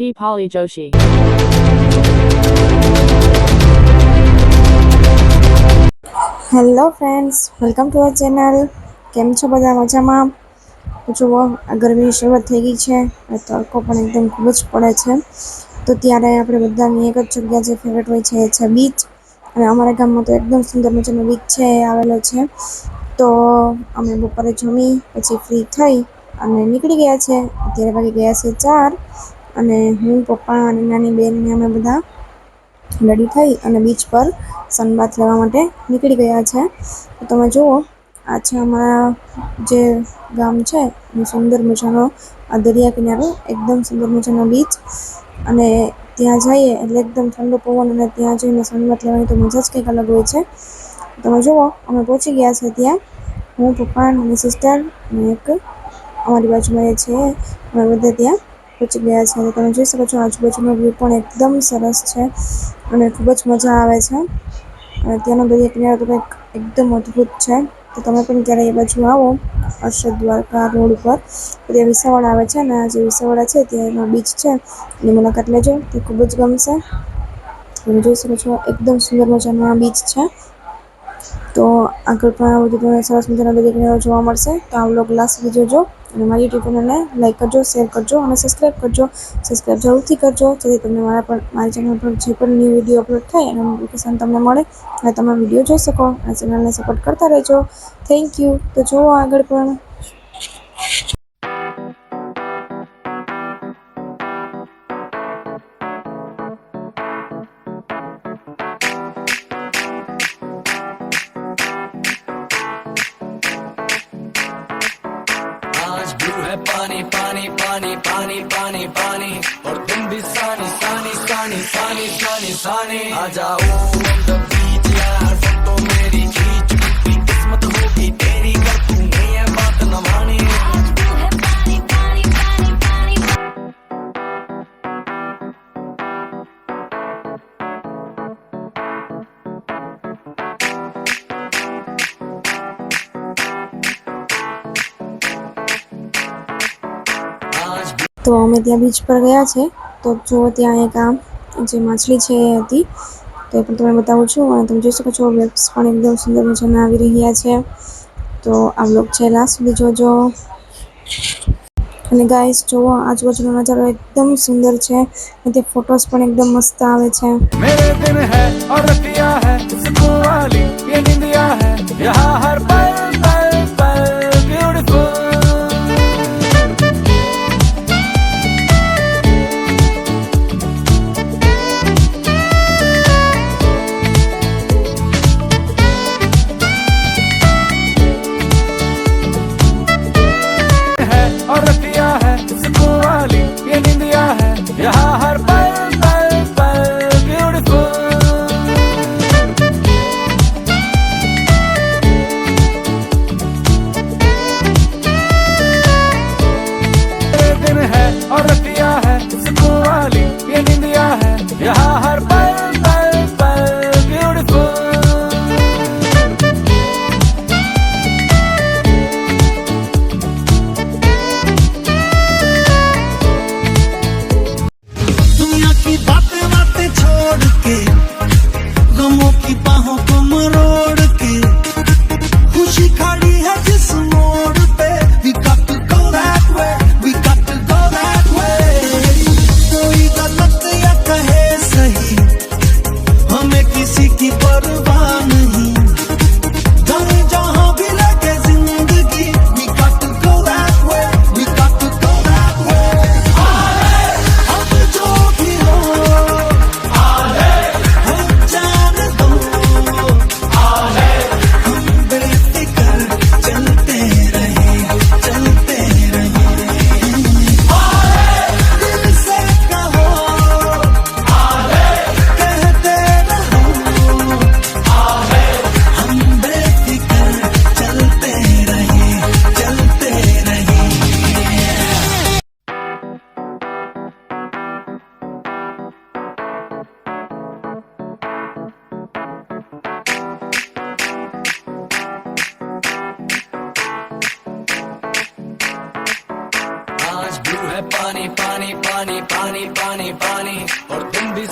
Deepali Joshi. Hello friends, welcome to our channel. કેમ છો બધા? મજામાં? જુઓ, આ ગરમીની શરૂઆત થઈ ગઈ છે. તડકો પણ એકદમ ખૂબ જ પડે છે. તો ત્યારે આપણે બધાની એક જ જગ્યા જે ફેવરેટ હોય છે એ છે બીચ. અને અમારા ગામમાં તો એકદમ સુંદર મજાનો બીચ છે એ આવેલો છે. તો અમે બપોરે જમી પછી ફ્રી થઈ અને નીકળી ગયા છે. અત્યારે વાગી ગયા છે 4 અને હું, પપ્પા અને નાની બેનને અમે બધા રેડી થઈ અને બીચ પર સનબાથ લેવા માટે નીકળી ગયા છે. તો તમે જુઓ, આ છે અમારા જે ગામ છે એ સુંદર મજાનો આ દરિયા કિનારો, એકદમ સુંદર મજાનો બીચ. અને ત્યાં જઈએ એટલે એકદમ ઠંડો પવન અને ત્યાં જઈને સનબાથ લેવાની તો મજા જ કંઈક અલગ હોય છે. તમે જુઓ, અમે પહોંચી ગયા છે ત્યાં. હું, પપ્પા, નાની સિસ્ટર અને એક અમારી બાજુમાં એ છે, અમે બધા ત્યાં પહોંચી ગયા છે. તો તમે જોઈ શકો છો આજુબાજુનો વ્યૂ પણ એકદમ સરસ છે અને ખૂબ જ મજા આવે છે. અને ત્યાંનો દરિયા કિનારો તો કંઈક એકદમ અદ્ભુત છે. તો તમે પણ ક્યારે એ બાજુ આવો, હર્ષદ દ્વારકા રોડ ઉપર, તો ત્યાં વિસાવડા આવે છે અને આ જે વિસાવડા છે ત્યાં એનો બીચ છે, એની મુલાકાત લેજો, તે ખૂબ જ ગમશે. તમે જોઈ શકો છો એકદમ સુંદર મજાનો આ બીચ છે. તો આગળ પણ આ બધું તમને સરસ મજાનો દરિયા કિનારો જોવા મળશે. તો આ વ્લોગ લાસ્ટ સુધી જોજો અને મારી યુટ્યુબ ચેનલને લાઈક કરજો, શેર કરજો અને સબસ્ક્રાઈબ કરજો. સબસ્ક્રાઈબ જરૂરથી કરજો જેથી તમને મારી ચેનલ પર જે પણ ન્યૂ વિડીયો અપલોડ થાય એનું નોટિફિકેશન તમને મળે અને તમે વિડીયો જોઈ શકો અને ચેનલને સપોર્ટ કરતા રહેજો. Thank you. તો જુઓ આગળ પણ. आज ब्लू है पानी पानी पानी पानी पानी पानी और तुम भी सानी सानी सानी सानी सानी सानी आ जाओ on the beach यार, फोटो मेरी खींच, कितनी किस्मत होगी तेरी कर तूने ये बात न मानी. आज ब्लू है पानी पानी पानी पानी. તો અમે ત્યાં બીચ પર ગયા છે. તો જો ત્યાં એક આમ જે માછલી છે એ હતી, તો એ પણ તમને બતાવું છું. અને તમે જોઈ શકો છો વેબ્સ પણ એકદમ સુંદર મજાના આવી રહ્યા છે. તો આ વ્લોગ છે લાસ્ટ સુધી જોજો. અને ગાઈસ જુઓ, આજુબાજુનો નજારો એકદમ સુંદર છે અને તે ફોટોસ પણ એકદમ મસ્ત આવે છે. मेरे दिन है और रतिया है, सुकून वाली ये निंदिया है, यहाँ हर पल पल पल ब्यूटीफुल. और रतिया है सुकून वाली ये निंदिया है, यहाँ हर पल पल पल ब्यूटीफुल. पानी पानी पानी पानी पानी पानी और तुम भी